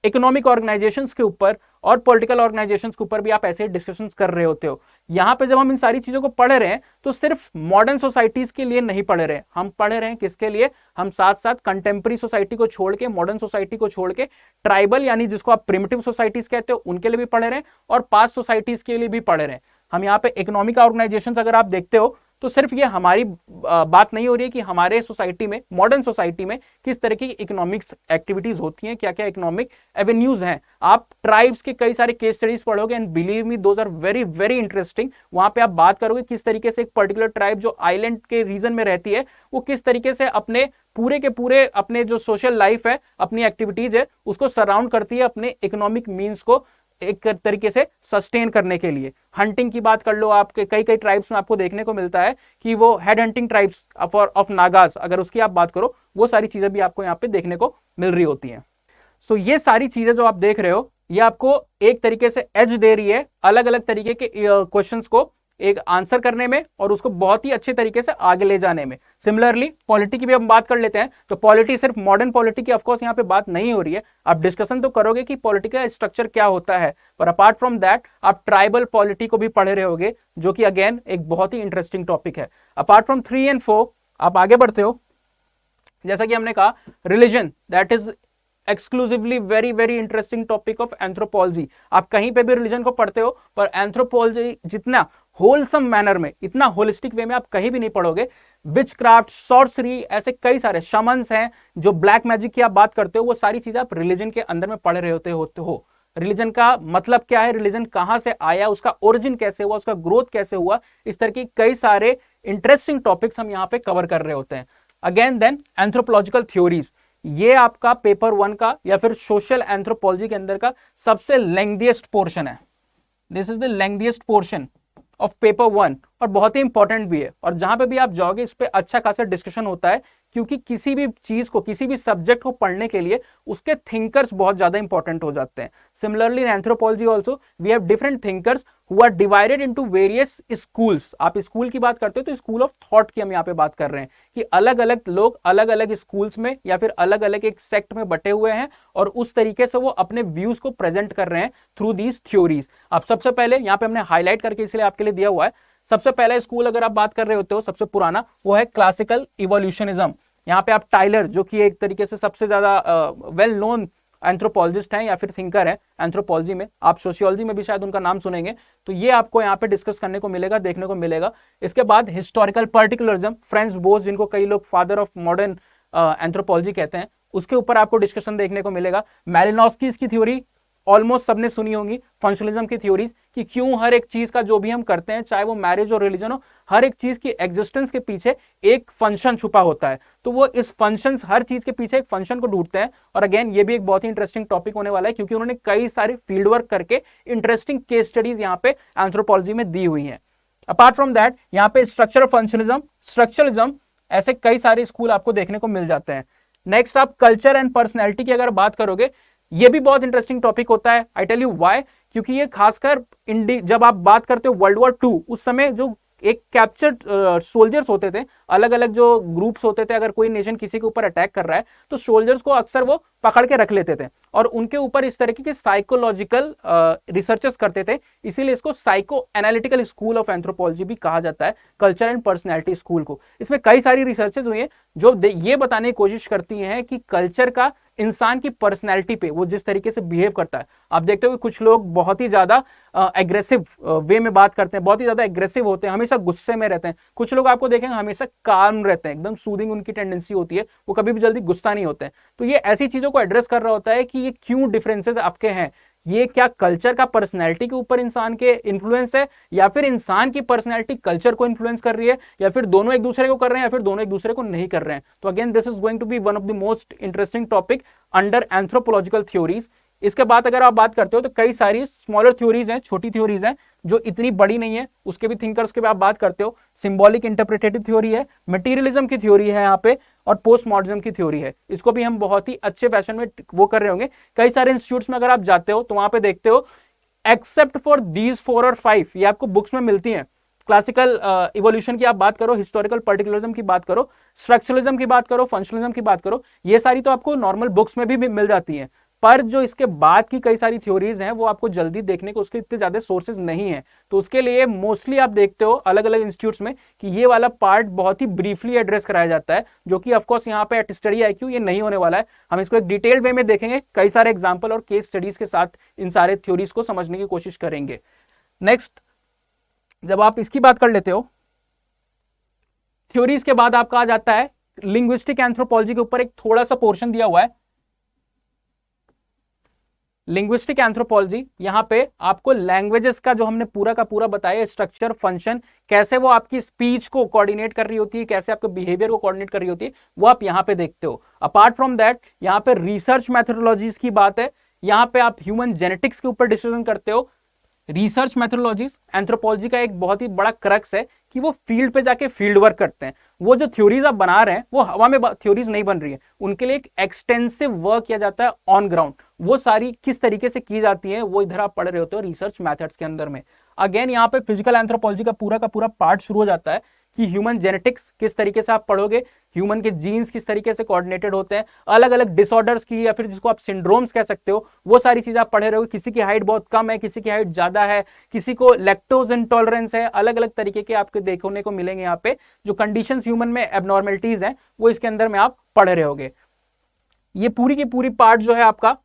इकोनॉमिक ऑर्गेनाइजेशंस के ऊपर और पॉलिटिकल ऑर्गेनाइजेशंस के ऊपर भी आप ऐसे डिस्कशंस कर रहे होते हो। यहां पे जब हम इन सारी चीजों को पढ़ रहे हैं तो सिर्फ मॉडर्न सोसाइटीज के लिए नहीं पढ़ रहे हैं, हम पढ़ रहे हैं किसके लिए, हम साथ साथ कंटेम्प्रेरी सोसाइटी को छोड़ के, मॉडर्न सोसाइटी को छोड़ के, ट्राइबल यानी जिसको आप प्रिमिटिव सोसाइटीज कहते हो उनके लिए भी पढ़ रहे हैं, और पास्ट सोसाइटीज के लिए भी पढ़ रहे हैं। हम यहाँ पे इकोनॉमिक ऑर्गेनाइजेशंस अगर आप देखते हो तो सिर्फ ये हमारी बात नहीं हो रही है कि हमारे सोसाइटी में, मॉडर्न सोसाइटी में किस तरह की इकोनॉमिक्स एक्टिविटीज होती हैं, क्या क्या इकोनॉमिक एवेन्यूज हैं। आप ट्राइब्स के कई सारे केस स्टडीज पढ़ोगे and believe me those are very very interesting. वहां पे आप बात करोगे किस तरीके से एक पर्टिकुलर ट्राइब जो आइलैंड के रीजन में रहती है वो किस तरीके से अपने पूरे के पूरे अपने जो सोशल लाइफ है, अपनी एक्टिविटीज है, उसको सराउंड करती है अपने इकोनॉमिक मीन्स को एक तरीके से सस्टेन करने के लिए। हंटिंग की बात कर लो, आपके कई कई ट्राइब्स में आपको देखने को मिलता है कि वो head hunting tribes of Nagas, अगर उसकी आप बात करो, वो सारी चीजें भी आपको यहाँ पे देखने को मिल रही होती हैं। सो ये सारी चीजें जो आप देख रहे हो, ये आपको एक तरीके से एज दे रही है अलग अलग तरीके के क्वेश्चंस को एक आंसर करने में और उसको बहुत ही अच्छे तरीके से आगे ले जाने में। सिमिलरली पॉलिटी की भी हम बात कर लेते हैं, तो पॉलिटी सिर्फ मॉडर्न पॉलिटी की ऑफकोर्स यहाँ पे बात नहीं हो रही है, आप डिस्कशन तो करोगे कि पॉलिटी का स्ट्रक्चर क्या होता है, पर अपार्ट फ्रॉम दैट आप ट्राइबल पॉलिटी को भी पढ़े रहे होगे, जो कि अगेन एक बहुत ही इंटरेस्टिंग टॉपिक है। अपार्ट फ्रॉम 3 and 4 आप आगे बढ़ते हो, जैसा कि हमने कहा religion, that is exclusively very very interesting topic of anthropology. आप कहीं पे भी रिलीजन को पढ़ते हो, पर एंथ्रोपोलॉजी जितना होलसम मैनर में, इतना होलिस्टिक वे में आप कहीं भी नहीं पढ़ोगे। विच क्राफ्ट, सॉर्सरी, ऐसे कई सारे शमन्स हैं, जो ब्लैक मैजिक की आप बात करते हो, वो सारी चीजें आप रिलीजन के अंदर में पढ़ रहे होते हो। रिलीजन का मतलब क्या है, रिलीजन कहां से आया, उसका ओरिजिन कैसे हुआ, उसका ग्रोथ कैसे हुआ, इस तरह की कई सारे इंटरेस्टिंग टॉपिक्स हम यहाँ पे कवर कर रहे होते हैं। अगेन देन एंथ्रोपोलॉजिकल थ्योरीज, ये आपका पेपर 1 का या फिर सोशल एंथ्रोपोलॉजी के अंदर का सबसे लेंथीएस्ट पोर्शन है। This is the lengthiest portion of paper 1 और बहुत ही इंपॉर्टेंट भी है, और जहां पे भी आप जाओगे इस पे अच्छा खासा डिस्कशन होता है, क्योंकि किसी भी चीज को, किसी भी सब्जेक्ट को पढ़ने के लिए उसके थिंकर्स बहुत ज्यादा इंपॉर्टेंट हो जाते हैं। Similarly in anthropology also we have different thinkers who are divided into various schools. आप स्कूल की बात करते हो तो स्कूल ऑफ थॉट की हम यहाँ पे बात कर रहे हैं, कि अलग अलग लोग अलग अलग स्कूल्स में या फिर अलग अलग एक सेक्ट में बटे हुए हैं, और उस तरीके से वो अपने व्यूज को प्रेजेंट कर रहे हैं थ्रू दीज थ्योरीज। अब सबसे पहले यहाँ पे हमने हाईलाइट करके इसलिए आपके लिए दिया हुआ है, सबसे पहला स्कूल अगर आप बात कर रहे होते हो, सबसे पुराना, वो है क्लासिकल इवोल्यूशनिज्म। यहाँ पे आप टाइलर, जो कि एक तरीके से सबसे ज्यादा वेल नोन एंथ्रोपोलॉजिस्ट हैं या फिर थिंकर हैं एंथ्रोपोलॉजी में, आप सोशियोलॉजी में भी शायद उनका नाम सुनेंगे, तो ये आपको यहाँ पे डिस्कस करने को मिलेगा, देखने को मिलेगा। इसके बाद हिस्टोरिकल पर्टिकुलरिज्म, फ्रांस बोस, जिनको कई लोग फादर ऑफ मॉडर्न एंथ्रोपोलॉजी कहते हैं, उसके ऊपर आपको डिस्कशन देखने को मिलेगा। मैलिनोव्स्की की थ्योरी ऑलमोस्ट सबने सुनी होंगी, फंक्शनलिज्म की थ्योरीज, कि क्यों हर एक चीज का जो भी हम करते हैं, चाहे वो मैरिज और रिलीजन हो, हर एक चीज की एग्जिस्टेंस के पीछे एक फंक्शन छुपा होता है, तो वो इस फंक्शंस, हर चीज के पीछे एक फंक्शन को ढूंढते हैं। और अगेन ये भी एक बहुत ही इंटरेस्टिंग टॉपिक होने वाला है, क्योंकि उन्होंने कई सारे फील्ड वर्क करके इंटरेस्टिंग केस स्टडीज यहाँ पे एंथ्रोपोलॉजी में दी हुई हैं। अपार्ट फ्रॉम दैट यहाँ पे स्ट्रक्चर ऑफ फंक्शनलिज्म, स्ट्रक्चरलिज्म, ऐसे कई सारे स्कूल आपको देखने को मिल जाते हैं। नेक्स्ट आप कल्चर एंड पर्सनैलिटी की अगर बात करोगे, ये भी बहुत इंटरेस्टिंग टॉपिक होता है। आई टेल यू व्हाई, क्योंकि ये खासकर जब आप बात करते हो वर्ल्ड वॉर 2, उस समय जो एक कैप्चर्ड सोल्जर्स होते थे, अलग अलग जो ग्रुप्स होते थे, अगर कोई नेशन किसी के ऊपर अटैक कर रहा है तो सोल्जर्स को अक्सर वो पकड़ के रख लेते थे और उनके ऊपर इस तरीके के साइकोलॉजिकल रिसर्चेस करते थे, इसीलिए इसको psycho analytical school of anthropology भी कहा जाता है, कल्चर एंड पर्सनैलिटी स्कूल को। इसमें कई सारी रिसर्चेस हुई हैं जो ये बताने की कोशिश करती हैं कि कल्चर का इंसान की पर्सनैलिटी पे वो जिस तरीके से बिहेव करता है। आप देखते हो कि कुछ लोग बहुत ही ज्यादा एग्रेसिव वे में बात करते हैं, बहुत ही ज्यादा एग्रेसिव होते हैं, हमेशा गुस्से में रहते हैं। कुछ लोग आपको देखेंगे हमेशा काम रहते हैं, एकदम सूदिंग उनकी टेंडेंसी होती है, वो कभी भी जल्दी गुस्सा नहीं होते हैं। तो ये ऐसी चीजों को एड्रेस कर रहा होता है कि ये क्यों डिफरेंसेस आपके हैं, ये क्या कल्चर का पर्सनैलिटी के ऊपर इंसान के इन्फ्लुएंस है, या फिर इंसान की पर्सनैलिटी कल्चर को इन्फ्लुएंस कर रही है, या फिर दोनों एक दूसरे को कर रहे हैं, या फिर दोनों एक दूसरे को नहीं कर रहे हैं। तो again this is going to be one of the most interesting topic under anthropological theories. इसके बाद अगर आप बात करते हो तो कई सारी स्मॉलर थ्योरीज हैं, छोटी थ्योरीज हैं जो इतनी बड़ी नहीं है, उसके भी थिंकर्स के भी आप बात करते हो। सिंबॉलिक इंटरप्रिटेटिव थ्योरी है, मटेरियलिज्म की थ्योरी है यहाँ पे, और पोस्ट मॉडर्निज्म की थ्योरी है। इसको भी हम बहुत ही अच्छे फैशन में वो कर रहे होंगे। कई सारे इंस्टीट्यूट्स में अगर आप जाते हो तो वहां पे देखते हो एक्सेप्ट फॉर दीज 4 और 5 ये आपको बुक्स में मिलती हैं। क्लासिकल इवोल्यूशन की आप बात करो, हिस्टोरिकल पर्टिकुलरिज्म की बात करो, स्ट्रक्चरलिज्म की बात करो, फंक्शनलिज्म की बात करो, ये सारी तो आपको नॉर्मल बुक्स में भी मिल जाती हैं। पर जो इसके बाद की कई सारी थ्योरीज हैं वो आपको जल्दी देखने को उसके इतने ज्यादा सोर्सेज नहीं है, तो उसके लिए मोस्टली आप देखते हो अलग अलग इंस्टीट्यूट्स में कि ये वाला पार्ट बहुत ही ब्रीफली एड्रेस कराया जाता है, जो कि ऑफकोर्स यहाँ पे एट स्टडी IQ ये नहीं होने वाला है। हम इसको एक डिटेल्ड वे में देखेंगे, कई सारे एग्जाम्पल और केस स्टडीज के साथ इन सारे थ्योरीज को समझने की कोशिश करेंगे। नेक्स्ट जब आप इसकी बात कर लेते हो थ्योरीज के बाद आपका आ जाता है लिंग्विस्टिक एंथ्रोपोलॉजी के ऊपर एक थोड़ा सा पोर्शन दिया हुआ है। लिंग्विस्टिक एंथ्रोपोलॉजी, यहां पे आपको लैंग्वेजेस का जो हमने पूरा का पूरा बताया, स्ट्रक्चर, फंक्शन, कैसे वो आपकी स्पीच को कोऑर्डिनेट कर रही होती है, कैसे आपके बिहेवियर को कोऑर्डिनेट कर रही होती है, वो आप यहां पे देखते हो। अपार्ट फ्रॉम दैट यहां पे रिसर्च मेथोडोलॉजीज की बात है, यहां पे आप ह्यूमन जेनेटिक्स के ऊपर डिस्कशन करते हो। रिसर्च मेथोडोलॉजीज एंथ्रोपोलॉजी का एक बहुत ही बड़ा क्रक्स है कि वो फील्ड पे जाके फील्ड वर्क करते हैं। वो जो थ्योरीज आप बना रहे हैं वो हवा में थ्योरीज नहीं बन रही है, उनके लिए एक एक्सटेंसिव वर्क किया जाता है ऑन ग्राउंड। वो सारी किस तरीके से की जाती है वो इधर आप पढ़ रहे होते हो रिसर्च मेथड्स के अंदर में। अगेन यहाँ पे फिजिकल एंथ्रोपोलॉजी का पूरा पार्ट शुरू हो जाता है कि ह्यूमन जेनेटिक्स किस तरीके से आप पढ़ोगे, ह्यूमन के जीन्स किस तरीके से कोऑर्डिनेटेड होते हैं, अलग अलग डिसऑर्डर्स की या फिर जिसको आप सिंड्रोम्स कह सकते हो, वो सारी चीजें आप पढ़े रहोगे। किसी की हाइट बहुत कम है, किसी की हाइट ज्यादा है, किसी को लैक्टोज इंटॉलरेंस है, अलग अलग तरीके के आपको देखने को मिलेंगे। यहाँ पे जो कंडीशंस ह्यूमन में एबनॉर्मलिटीज हैं वो इसके अंदर में आप पढ़ रहे होगे। ये पूरी की पूरी पार्ट जो है आपका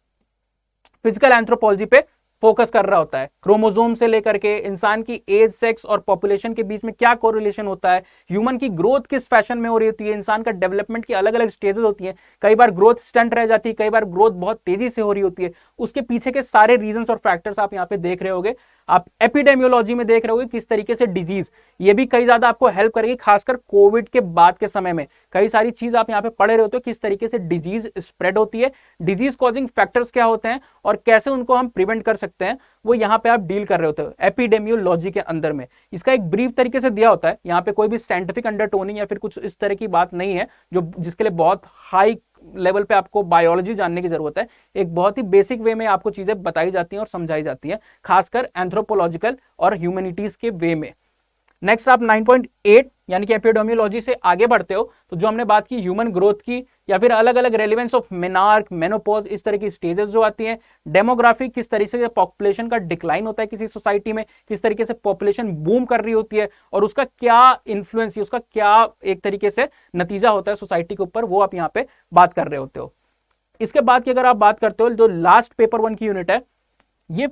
फिजिकल एंथ्रोपोलॉजी पे फोकस कर रहा होता है। क्रोमोसोम से लेकर के इंसान की एज, सेक्स और पॉपुलेशन के बीच में क्या कोरिलेशन होता है, ह्यूमन की ग्रोथ किस फैशन में हो रही होती है, इंसान का डेवलपमेंट की अलग अलग स्टेजेस होती हैं, कई बार ग्रोथ स्टंट रह जाती है, कई बार ग्रोथ बहुत तेजी से हो रही होती है, उसके पीछे के सारे रीजंस और फैक्टर्स आप यहाँ पे देख रहे होगे। आप एपिडेमियोलॉजी में देख रहे होगे किस तरीके से डिजीज, ये भी कई ज्यादा आपको हेल्प करेगी, खासकर कोविड के बाद के समय में कई सारी चीज आप यहाँ पे पढ़े रहे होते हो, किस तरीके से डिजीज स्प्रेड होती है, डिजीज कॉजिंग फैक्टर्स क्या होते हैं और कैसे उनको हम प्रिवेंट कर सकते हैं, वो यहाँ पे आप डील कर रहे होते हो एपिडेमियोलॉजी के अंदर में। इसका एक ब्रीफ तरीके से दिया होता है, यहाँ पे कोई भी साइंटिफिक अंडरटोनिंग या फिर कुछ इस तरह की बात नहीं है जो जिसके लिए बहुत हाई लेवल पे आपको बायोलॉजी जानने की जरूरत है। एक बहुत ही बेसिक वे में आपको चीजें बताई जाती हैं और समझाई जाती हैं, खासकर एंथ्रोपोलॉजिकल और ह्यूमैनिटीज के वे में। नेक्स्ट आप 9.8 यानी कि एपिडेमियोलॉजी से आगे बढ़ते हो तो जो हमने बात की ह्यूमन ग्रोथ की या फिर अलग अलग रेलेवेंस ऑफ मेनार्क, मेनोपॉज, इस तरह की स्टेजेस जो आती हैं, डेमोग्राफी किस तरीके से पॉपुलेशन का डिक्लाइन होता है किसी सोसाइटी में, किस तरीके से पॉपुलेशन बूम कर रही होती है और उसका क्या इन्फ्लुएंस, उसका क्या एक तरीके से नतीजा होता है सोसाइटी के ऊपर, वो आप यहाँ पे बात कर रहे होते हो। इसके बाद की अगर आप बात करते हो जो लास्ट पेपर 1 की यूनिट है, ये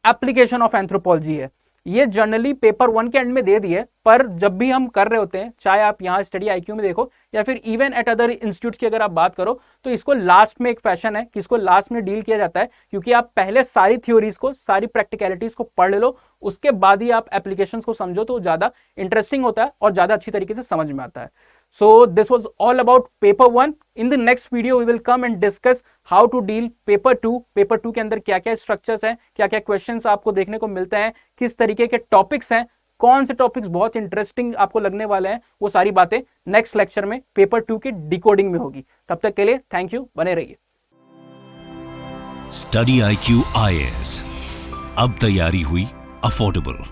एप्लीकेशन ऑफ एंथ्रोपोलॉजी है। ये जनरली पेपर 1 के एंड में दे दिए, पर जब भी हम कर रहे होते हैं, चाहे आप यहाँ स्टडी आईक्यू में देखो या फिर इवन एट अदर इंस्टीट्यूट की अगर आप बात करो, तो इसको लास्ट में एक फैशन है कि इसको लास्ट में डील किया जाता है, क्योंकि आप पहले सारी थ्योरीज को, सारी प्रैक्टिकलिटीज को पढ़ लो, उसके बाद ही आप एप्लीकेशंस को समझो, तो ज्यादा इंटरेस्टिंग होता है और ज्यादा अच्छी तरीके से समझ में आता है। So this was all about paper 1. In the next video we will come and discuss how to deal paper 2. paper 2 के अंदर क्या क्या स्ट्रक्चर्स हैं, क्या क्या क्वेश्चंस आपको देखने को मिलते हैं, किस तरीके के टॉपिक्स हैं, कौन से टॉपिक्स बहुत इंटरेस्टिंग आपको लगने वाले हैं, वो सारी बातें नेक्स्ट लेक्चर में पेपर 2 की डिकोडिंग में होगी। तब तक के लिए थैंक यू, बने रहिए। स्टडी IQ IAS, अब तैयारी हुई अफोर्डेबल।